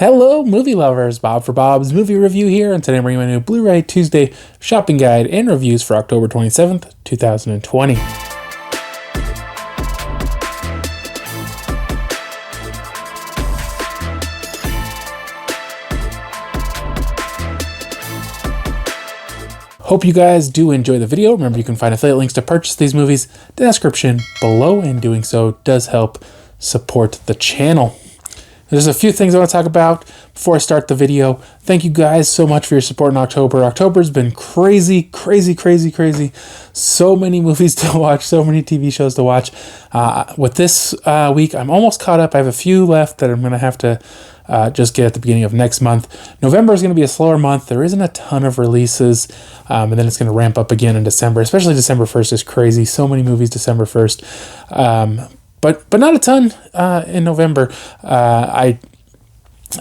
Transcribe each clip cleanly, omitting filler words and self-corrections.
Hello, movie lovers. Bob for Bob's Movie Review here, and today I'm bringing my new Blu-ray Tuesday shopping guide and reviews for October 27th, 2020. Hope you guys do enjoy the video. Remember, you can find affiliate links to purchase these movies in the description below, and doing so does help support the channel. There's a few things I want to talk about before I start the video. Thank you guys so much for your support in October. October's been crazy. So many movies to watch, so many TV shows to watch. With this week, I'm almost caught up. I have a few left that I'm going to have to just get at the beginning of next month. November is going to be a slower month. There isn't a ton of releases, and then it's going to ramp up again in December. Especially December 1st is crazy. So many movies December 1st. But not a ton in November. I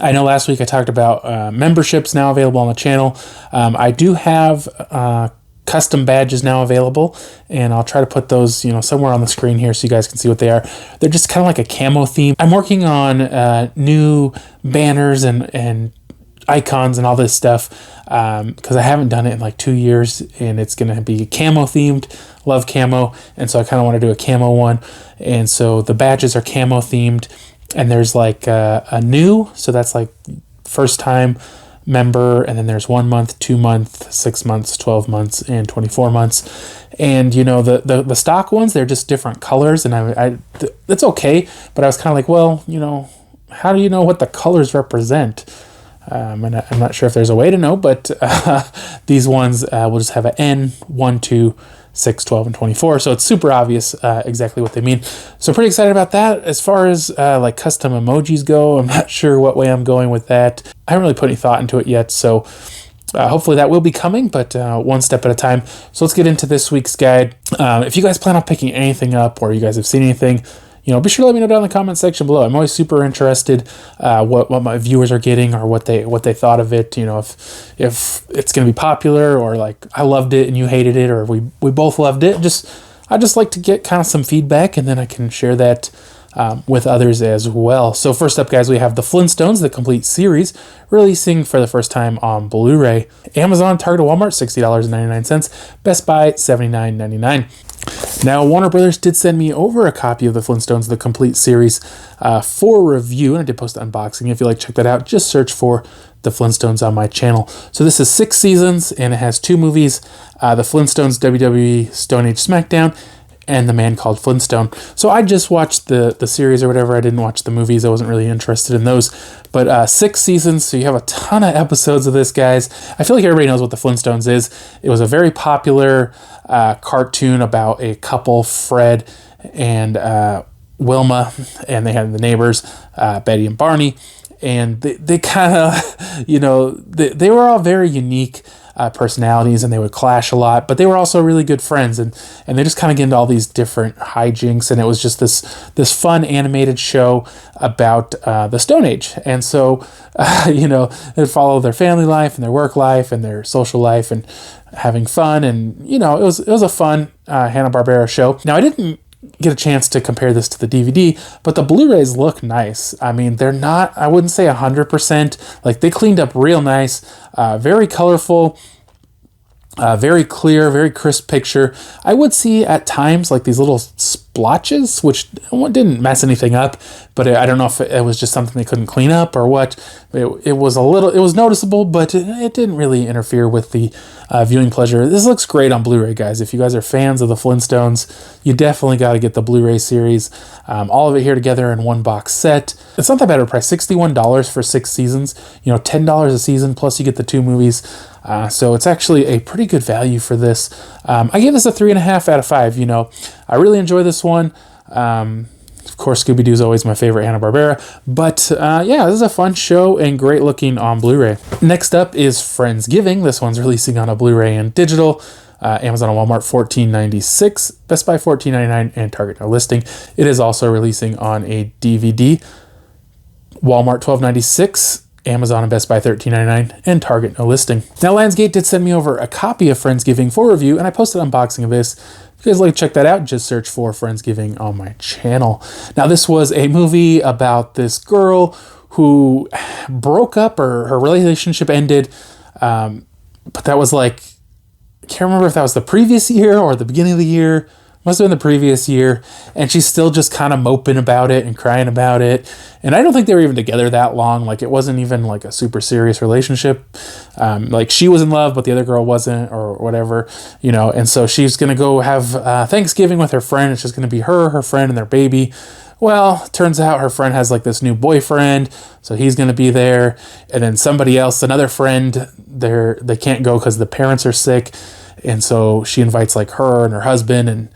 know last week I talked about memberships now available on the channel. I do have custom badges now available, and I'll try to put those somewhere on the screen here so you guys can see what they are. They're just kind of like a camo theme. I'm working on new banners and icons and all this stuff because I haven't done it in like 2 years, and it's going to be camo themed. Love camo, and so I kind of want to do a camo one, and so the badges are camo themed, and there's like a new, so that's like first time member, and then there's 1 month, 2 month, 6 months, 12 months, and 24 months. And the stock ones, they're just different colors, and I it's okay, but I was kind of like, well, how do you know what the colors represent? And I'm not sure if there's a way to know, but these ones will just have an N, 1, 2, 6, 12, and 24. So it's super obvious exactly what they mean. So pretty excited about that. As far as like custom emojis go, I'm not sure what way I'm going with that. I haven't really put any thought into it yet. So hopefully that will be coming, but one step at a time. So let's get into this week's guide. If you guys plan on picking anything up, or you guys have seen anything, be sure to let me know down in the comment section below. I'm always super interested what my viewers are getting, or what they thought of it. If it's going to be popular, or like I loved it and you hated it, or we both loved it. I just like to get kind of some feedback, and then I can share that with others as well. So first up, guys, we have the Flintstones, the complete series, releasing for the first time on Blu-ray. Amazon, Target, Walmart, $60.99. Best Buy, $79.99. Now, Warner Brothers did send me over a copy of the Flintstones, the complete series, for review, and I did post an unboxing. If you like, check that out. Just search for the Flintstones on my channel. So this is 6 seasons, and it has 2 movies, the Flintstones WWE Stone Age SmackDown, and The Man Called Flintstone. So I just watched the series or whatever. I didn't watch the movies. I wasn't really interested in those. But 6 seasons, so you have a ton of episodes of this, guys. I feel like everybody knows what the Flintstones is. It was a very popular cartoon about a couple, Fred and Wilma, and they had the neighbors, Betty and Barney. And they kind of, they were all very unique personalities, and they would clash a lot, but they were also really good friends, and they just kind of get into all these different hijinks, and it was just this fun animated show about the Stone Age. And so they'd follow their family life and their work life and their social life and having fun, and it was a fun Hanna-Barbera show. Now, I didn't get a chance to compare this to the DVD, but the Blu-rays look nice. I mean, they're not, I wouldn't say 100%, like they cleaned up real nice, very colorful, very clear, very crisp picture. I would see at times like these little splotches, which didn't mess anything up, but I don't know if it was just something they couldn't clean up or what. It was noticeable, but it didn't really interfere with the viewing pleasure. This looks great on Blu-ray, guys. If you guys are fans of the Flintstones, you definitely got to get the Blu-ray series. All of it here together in one box set. It's not that bad of a price, $61 for 6 seasons, $10 a season, plus you get the 2 movies. So it's actually a pretty good value for this. I give this a 3.5 out of 5. I really enjoy this one. Of course, Scooby-Doo is always my favorite Hanna-Barbera, but yeah, this is a fun show and great looking on Blu-ray. Next up is Friendsgiving. This one's releasing on a Blu-ray and digital. Amazon and Walmart, $14.96, Best Buy, $14.99, and Target no listing. It is also releasing on a DVD. Walmart, $12.96. Amazon and Best Buy, $13.99, and Target no listing. Now, Lionsgate did send me over a copy of Friendsgiving for review, and I posted an unboxing of this. If you guys like to check that out, just search for Friendsgiving on my channel. Now, this was a movie about this girl who broke up, or her relationship ended. But that was like, I can't remember if that was the previous year or the beginning of the year. Must have been the previous year. And she's still just kind of moping about it and crying about it. And I don't think they were even together that long. Like, it wasn't even like a super serious relationship. Like, she was in love, but the other girl wasn't, or whatever, you know. And so she's going to go have Thanksgiving with her friend. It's just going to be her friend, and their baby. Well, turns out her friend has like this new boyfriend, so he's going to be there. And then somebody else, another friend, they can't go because the parents are sick. And so she invites like her and her husband and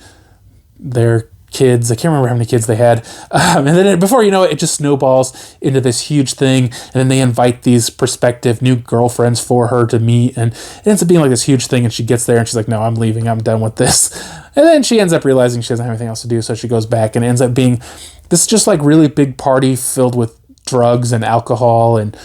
their kids. I can't remember how many kids they had. And then before you know it, it just snowballs into this huge thing. And then they invite these prospective new girlfriends for her to meet. And it ends up being like this huge thing. And she gets there and she's like, no, I'm leaving. I'm done with this. And then she ends up realizing she doesn't have anything else to do. So she goes back, and it ends up being this just like really big party filled with drugs and alcohol. And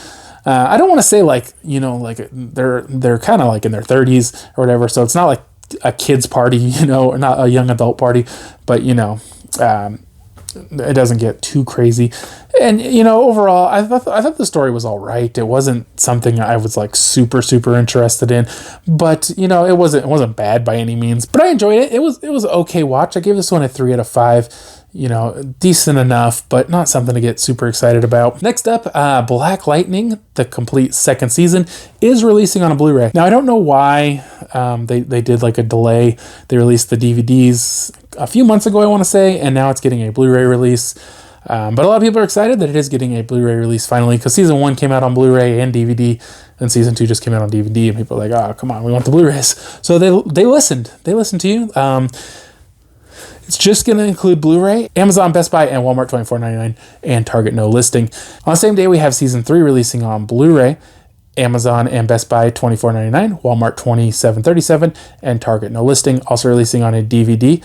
I don't want to say like, you know, like they're kind of like in their 30s or whatever. So it's not like a kid's party, you know, or not a young adult party, but you know, it doesn't get too crazy. And, you know, overall, I thought the story was all right. It wasn't something I was like super interested in, but you know, it wasn't bad by any means, but I enjoyed it. It was okay watch. I gave this one a 3 out of 5. You know, decent enough, but not something to get super excited about. Next up, Black Lightning, the complete second season, is releasing on a Blu-ray. Now, I don't know why they did like a delay. They released the DVDs a few months ago, I want to say, and now it's getting a Blu-ray release. But a lot of people are excited that it is getting a Blu-ray release finally, because season 1 came out on Blu-ray and DVD, and season 2 just came out on DVD, and people are like, oh, come on, we want the Blu-rays. So they listened. They listened to you. It's just going to include Blu-ray, Amazon, Best Buy, and Walmart $24.99, and Target no listing. On the same day, we have season 3 releasing on Blu-ray, Amazon and Best Buy $24.99, Walmart $27.37, and Target no listing. Also releasing on a DVD,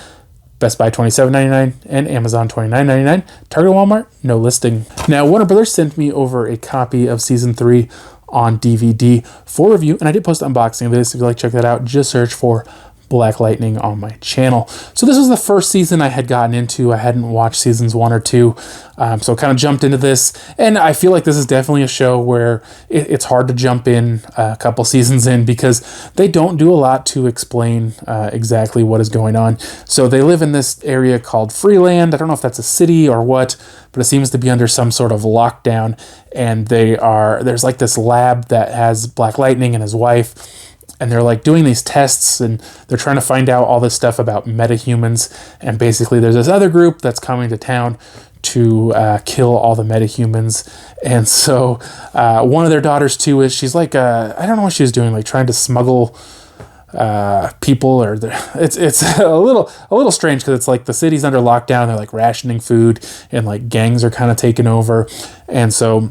Best Buy $27.99 and Amazon $29.99. Target, Walmart, no listing. Now, Warner Brothers sent me over a copy of season 3 on DVD for review, and I did post an unboxing of this. If you'd like to check that out, just search for Black Lightning on my channel. So this was the first season I had gotten into. I hadn't watched seasons 1 or 2, so kind of jumped into this, and I feel like this is definitely a show where it's hard to jump in a couple seasons in, because they don't do a lot to explain exactly what is going on. So they live in this area called Freeland. I don't know if that's a city or what, but it seems to be under some sort of lockdown, and there's like this lab that has Black Lightning and his wife, and they're like doing these tests, and they're trying to find out all this stuff about metahumans. And basically there's this other group that's coming to town to kill all the metahumans. And so one of their daughters too she's like, I don't know what she was doing, like trying to smuggle people, or it's a little strange, because it's like the city's under lockdown. They're like rationing food, and like gangs are kind of taking over. And so,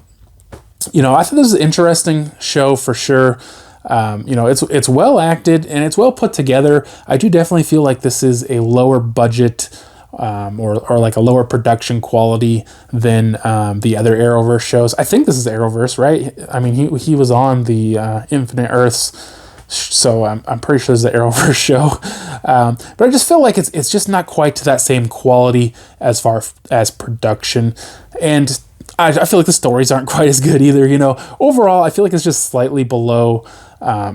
you know, I thought this was an interesting show for sure. You know, it's well acted and it's well put together. I do definitely feel like this is a lower budget, or like a lower production quality than the other Arrowverse shows. I think this is Arrowverse, right? I mean, he was on the Infinite Earths, so I'm pretty sure this is the Arrowverse show. But I just feel like it's just not quite to that same quality as far as production, and I feel like the stories aren't quite as good either. You know, overall, I feel like it's just slightly below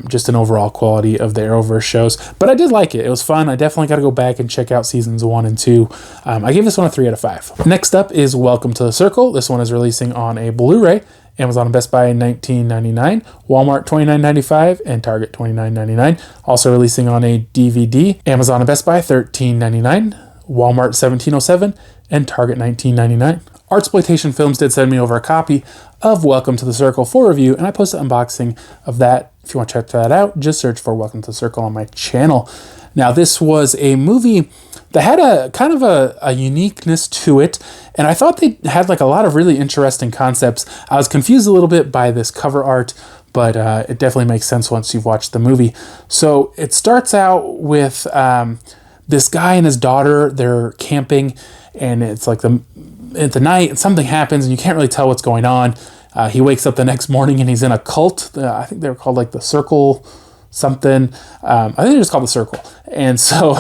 just an overall quality of the Arrowverse shows. But I did like it. It was fun. I definitely got to go back and check out seasons 1 and 2. I gave this one a 3 out of 5. Next up is Welcome to the Circle. This one is releasing on a Blu-ray, Amazon and Best Buy $19.99, Walmart $29.95, and Target $29.99. Also releasing on a DVD, Amazon and Best Buy $13.99, Walmart $17.07, and Target $19.99. Artsploitation Films did send me over a copy of Welcome to the Circle for review, and I posted an unboxing of that. If you want to check that out, just search for Welcome to the Circle on my channel. Now, this was a movie that had a kind of a uniqueness to it, and I thought they had like a lot of really interesting concepts. I was confused a little bit by this cover art, but it definitely makes sense once you've watched the movie. So it starts out with this guy and his daughter. They're camping, and it's like at the night, and something happens, and you can't really tell what's going on. He wakes up the next morning, and he's in a cult. I think they were called like the Circle something. I think they're just called the Circle. And so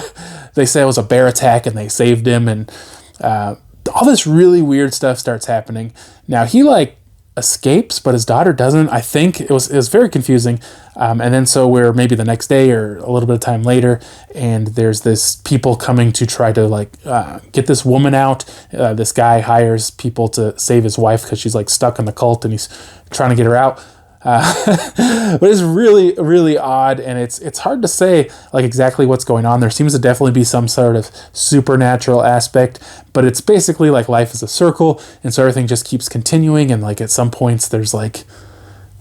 they say it was a bear attack, and they saved him, and all this really weird stuff starts happening. Now, he like escapes, but his daughter doesn't. I think it was very confusing. And then so we're maybe the next day or a little bit of time later, and there's this people coming to try to like get this woman out. This guy hires people to save his wife because she's like stuck in the cult, and he's trying to get her out. But it's really, really odd, and it's hard to say like exactly what's going on. There seems to definitely be some sort of supernatural aspect, but it's basically like life is a circle, and so everything just keeps continuing, and like at some points there's like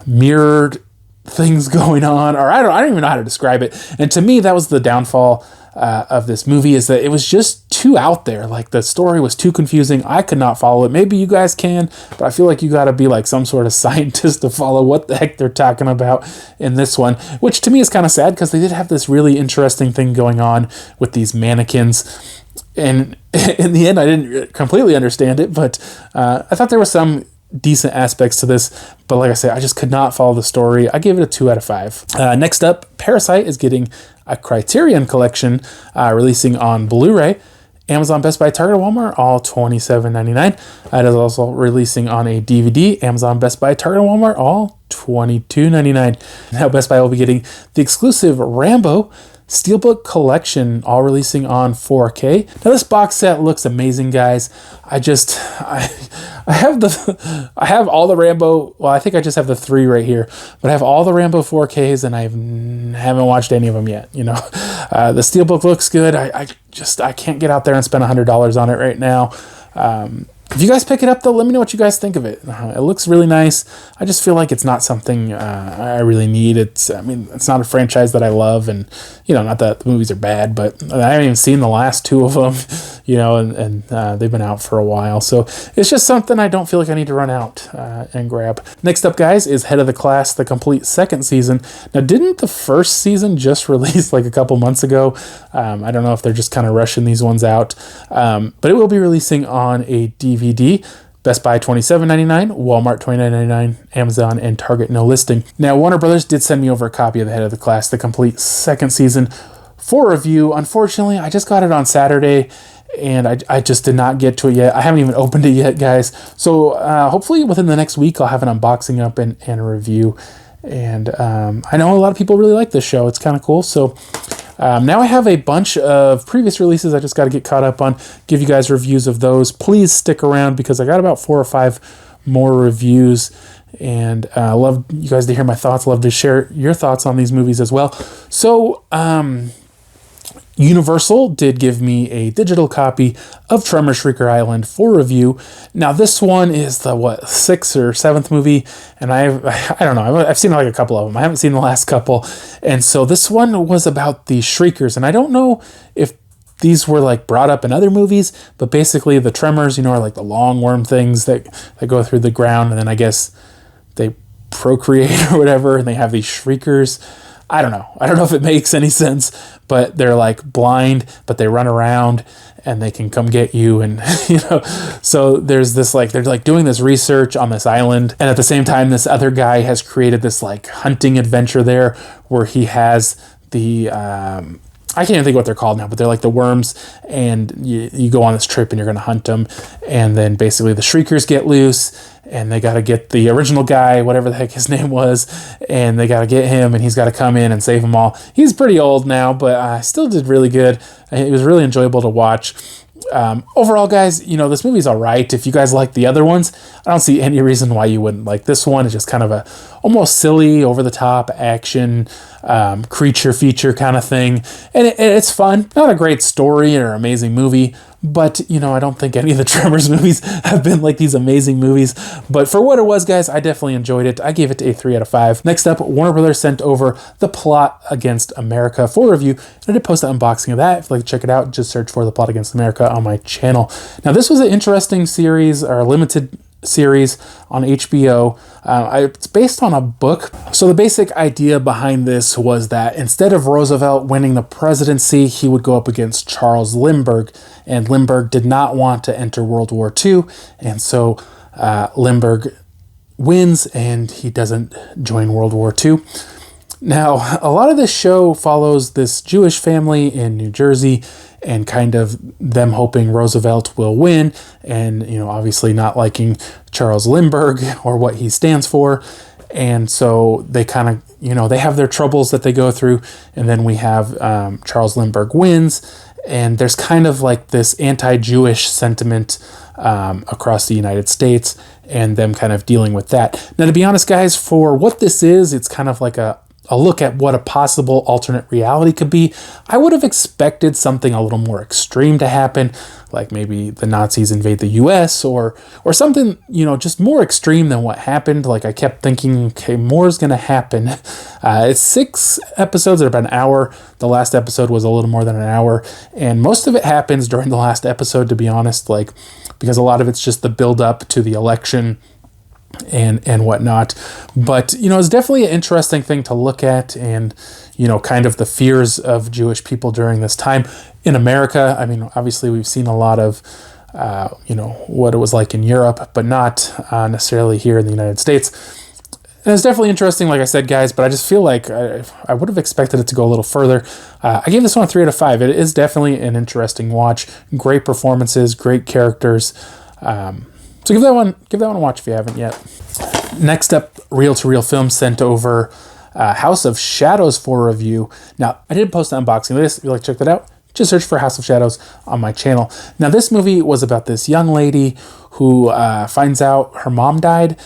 mirrored things going on, or I don't even know how to describe it. And to me, that was the downfall of this movie, is that it was just too out there. Like the story was too confusing. I could not follow it. Maybe you guys can, but I feel like you got to be like some sort of scientist to follow what the heck they're talking about in this one, which to me is kind of sad because they did have this really interesting thing going on with these mannequins. And in the end, I didn't completely understand it, but I thought there was some decent aspects to this, but like I said, I just could not follow the story. I gave it a 2 out of 5. Next up, Parasite is getting a Criterion collection releasing on Blu-ray. Amazon, Best Buy, Target, Walmart, all $27.99. It is also releasing on a DVD. Amazon, Best Buy, Target, Walmart, all $22.99. Now Best Buy will be getting the exclusive Rambo Steelbook collection, all releasing on 4K. Now this box set looks amazing, guys. I have all the Rambo. Well, I think I just have the 3 right here, but I have all the Rambo 4Ks, and I haven't watched any of them yet. You know, the Steelbook looks good. I can't get out there and spend $100 on it right now. If you guys pick it up, though, let me know what you guys think of it. It looks really nice. I just feel like it's not something I really need. It's not a franchise that I love, and not that the movies are bad, but I haven't even seen the last 2 of them. And they've been out for a while, so it's just something I don't feel like I need to run out and grab. Next up, guys, is Head of the Class, the complete 2nd season. Now, didn't the 1st season just release like a couple months ago? I don't know if they're just kind of rushing these ones out, but it will be releasing on a DVD. Best Buy $27.99, Walmart $29.99, Amazon and Target no listing. Now, Warner Brothers did send me over a copy of The Head of the Class, the complete 2nd season, for review. Unfortunately, I just got it on Saturday, and I just did not get to it yet. I haven't even opened it yet, guys. So hopefully within the next week, I'll have an unboxing up and a review. And I know a lot of people really like this show. It's kind of cool. So now I have a bunch of previous releases I just got to get caught up on, give you guys reviews of those. Please stick around because I got about 4 or 5 more reviews, and I love you guys to hear my thoughts. Love to share your thoughts on these movies as well. So Universal did give me a digital copy of Tremors Shrieker Island for review. Now this one is the 6th or 7th movie, and I don't know, I've seen like a couple of them. I haven't seen the last couple, and so this one was about the Shriekers, and I don't know if these were like brought up in other movies, but basically the Tremors, are like the long worm things that go through the ground, and then I guess they procreate or whatever, and they have these Shriekers. I don't know if it makes any sense, but they're like blind, but they run around and they can come get you. And, so there's this, like, they're like doing this research on this island. And at the same time, this other guy has created this like hunting adventure there where he has the, I can't even think what they're called now, but they're like the worms, and you go on this trip and you're going to hunt them. And then basically the Shriekers get loose, and they got to get the original guy, whatever the heck his name was, and they got to get him, and he's got to come in and save them all. He's pretty old now, but still did really good. It was really enjoyable to watch. Overall, guys, this movie's all right. If you guys like the other ones, I don't see any reason why you wouldn't like this one. It's just kind of a almost silly, over-the-top action creature feature kind of thing, and it's fun. Not a great story or amazing movie, but I don't think any of the Tremors movies have been like these amazing movies. But for what it was, guys, I definitely enjoyed it. I gave it a 3 out of 5. Next up, Warner Brothers sent over The Plot Against America for review, and I did post an unboxing of that. If you'd like to check it out, just search for The Plot Against America on my channel. Now, this was an interesting series, or a limited series on HBO. It's based on a book. So the basic idea behind this was that instead of Roosevelt winning the presidency, he would go up against Charles Lindbergh, and Lindbergh did not want to enter World War II, and so Lindbergh wins and he doesn't join World War II. Now, a lot of this show follows this Jewish family in New Jersey and kind of them hoping Roosevelt will win and, obviously not liking Charles Lindbergh or what he stands for. And so they kind of, they have their troubles that they go through. And then we have Charles Lindbergh wins. And there's kind of like this anti-Jewish sentiment across the United States and them kind of dealing with that. Now, to be honest, guys, for what this is, it's kind of like a look at what a possible alternate reality could be. I would have expected something a little more extreme to happen, like maybe the Nazis invade the US or something, just more extreme than what happened. Like I kept thinking, okay, more is going to happen. It's 6 episodes at about an hour. The last episode was a little more than an hour. And most of it happens during the last episode, to be honest, because a lot of it's just the build up to the election and whatnot. But, it's definitely an interesting thing to look at and, kind of the fears of Jewish people during this time in America. I mean, obviously we've seen a lot of, what it was like in Europe, but not necessarily here in the United States. And it's definitely interesting, like I said, guys, but I just feel like I would have expected it to go a little further. I gave this one a 3 out of 5. It is definitely an interesting watch. Great performances, great characters. So give that one a watch if you haven't yet. Next up, Reel to Reel Films sent over House of Shadows for review. Now, I did post an unboxing of this. If you'd like to check that out, just search for House of Shadows on my channel. Now, this movie was about this young lady who finds out her mom died,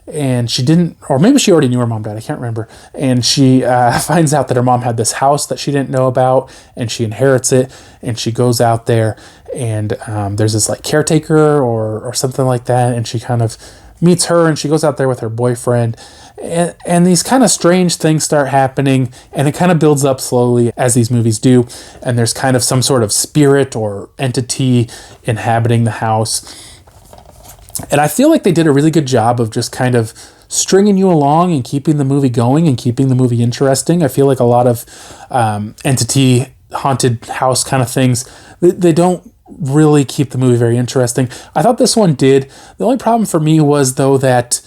and she didn't, or maybe she already knew her mom died, I can't remember. And she finds out that her mom had this house that she didn't know about, and she inherits it, and she goes out there, and there's this like caretaker or something like that, and she kind of meets her, and she goes out there with her boyfriend, and these kind of strange things start happening, and it kind of builds up slowly as these movies do, and there's kind of some sort of spirit or entity inhabiting the house. And I feel like they did a really good job of just kind of stringing you along and keeping the movie going and keeping the movie interesting. I feel like a lot of entity, haunted house kind of things, they don't really keep the movie very interesting. I thought this one did. The only problem for me was, though, that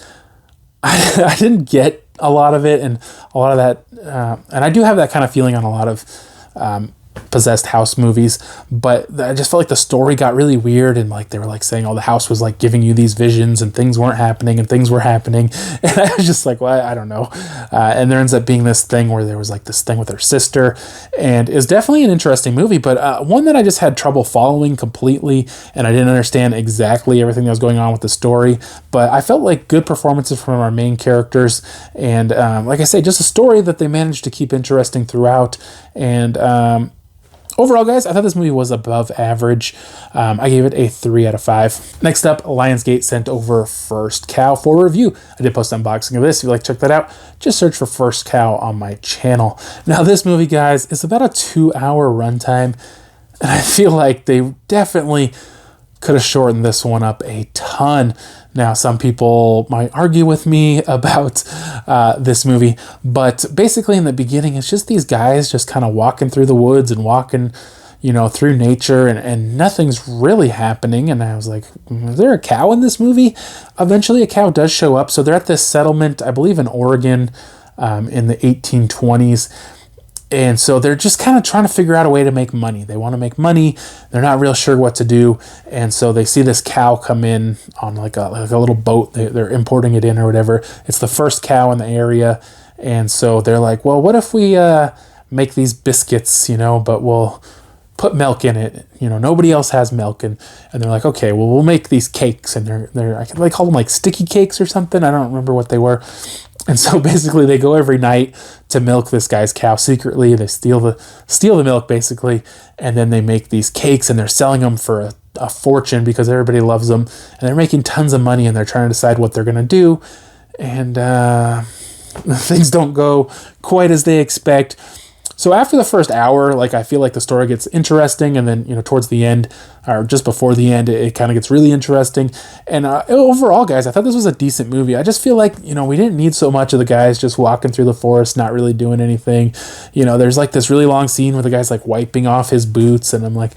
I didn't get a lot of it, and a lot of that, and I do have that kind of feeling on a lot of possessed house movies, but I just felt like the story got really weird, and like they were like saying, oh, the house was like giving you these visions and things weren't happening and things were happening, and I was just like, well, I don't know. And there ends up being this thing where there was like this thing with her sister, and it's definitely an interesting movie, but one that I just had trouble following completely, and I didn't understand exactly everything that was going on with the story, but I felt like good performances from our main characters, and like I say, just a story that they managed to keep interesting throughout. And overall, guys, I thought this movie was above average. I gave it a 3 out of 5. Next up, Lionsgate sent over First Cow for review. I did post an unboxing of this. If you'd like to check that out, just search for First Cow on my channel. Now, this movie, guys, is about a 2-hour runtime, and I feel like they definitely could have shortened this one up a ton. Now, some people might argue with me about this movie, but basically in the beginning, it's just these guys just kind of walking through the woods and walking, through nature, and nothing's really happening. And I was like, is there a cow in this movie? Eventually, a cow does show up. So they're at this settlement, I believe in Oregon, in the 1820s. And so they're just kind of trying to figure out a way to make money. They want to make money. They're not real sure what to do. And so they see this cow come in on like a little boat. They're importing it in or whatever. It's the first cow in the area. And so they're like, well, what if we make these biscuits, but we'll put milk in it. Nobody else has milk. And they're like, okay, well, we'll make these cakes. And they call them like sticky cakes or something. I don't remember what they were. And so basically they go every night to milk this guy's cow secretly. They steal the milk basically, and then they make these cakes, and they're selling them for a fortune because everybody loves them, and they're making tons of money, and they're trying to decide what they're going to do. And things don't go quite as they expect. So after the first hour, I feel like the story gets interesting, and then, towards the end, or just before the end, it kind of gets really interesting. And overall, guys, I thought this was a decent movie. I just feel like, we didn't need so much of the guys just walking through the forest, not really doing anything. There's this really long scene where the guy's wiping off his boots, and I'm like,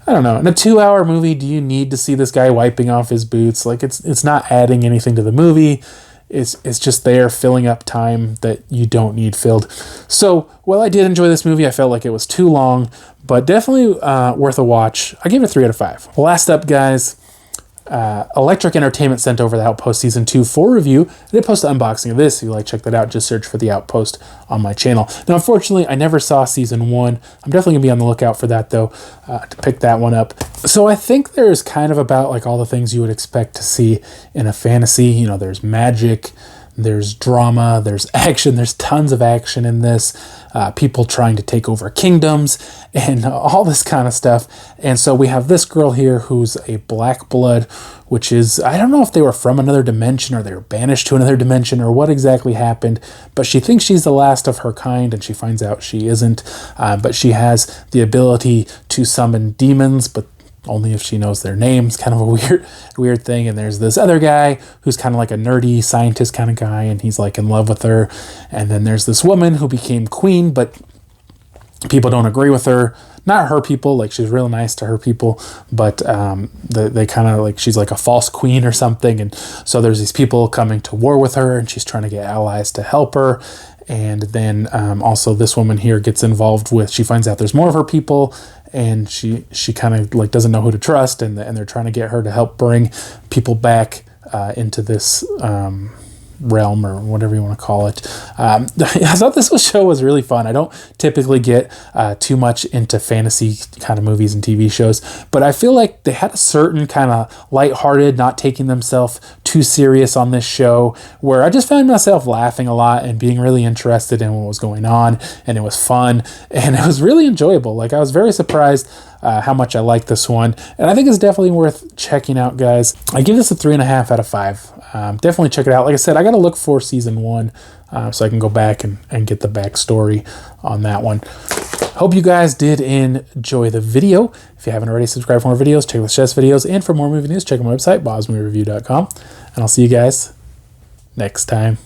I don't know. In a 2-hour movie, do you need to see this guy wiping off his boots? It's not adding anything to the movie. is just there filling up time that you don't need filled. So while I did enjoy this movie, I felt like it was too long, but definitely worth a watch. I gave it a 3 out of 5. Last up, guys, Electric Entertainment sent over the Outpost Season 2 for review. I did post an unboxing of this. If you like, check that out. Just search for the Outpost on my channel. Now, unfortunately, I never saw Season 1. I'm definitely going to be on the lookout for that, though, to pick that one up. So I think there's kind of about like all the things you would expect to see in a fantasy. You know, there's magic, there's drama, there's action, there's tons of action in this. People trying to take over kingdoms and all this kind of stuff. And so we have this girl here who's a black blood, which is, I don't know if they were from another dimension or they were banished to another dimension or what exactly happened, but she thinks she's the last of her kind and she finds out she isn't. But she has the ability to summon demons, but only if she knows their names. Kind of a weird thing. And there's this other guy who's kind of like a nerdy scientist kind of guy, and he's like in love with her. And then there's this woman who became queen, but people don't agree with her. Not her people, like she's real nice to her people, but they kind of like, she's like a false queen or something. And so there's these people coming to war with her, and she's trying to get allies to help her. And then also this woman here gets involved with, she finds out there's more of her people, and she kind of like doesn't know who to trust, and they're trying to get her to help bring people back into this realm, or whatever you want to call it. I thought this show was really fun. I don't typically get too much into fantasy kind of movies and TV shows, but I feel like they had a certain kind of lighthearted, not taking themselves too serious on this show, where I just found myself laughing a lot and being really interested in what was going on, and it was fun, and it was really enjoyable. Like, I was very surprised how much I like this one, and I think it's definitely worth checking out, guys. I give this a 3.5 out of 5. Definitely check it out. Like I said, I got to look for Season 1 so I can go back and get the backstory on that one. Hope you guys did enjoy the video. If you haven't already, subscribe for more videos, check out the Chess videos, and for more movie news, check out my website, BobsMovieReview.com, and I'll see you guys next time.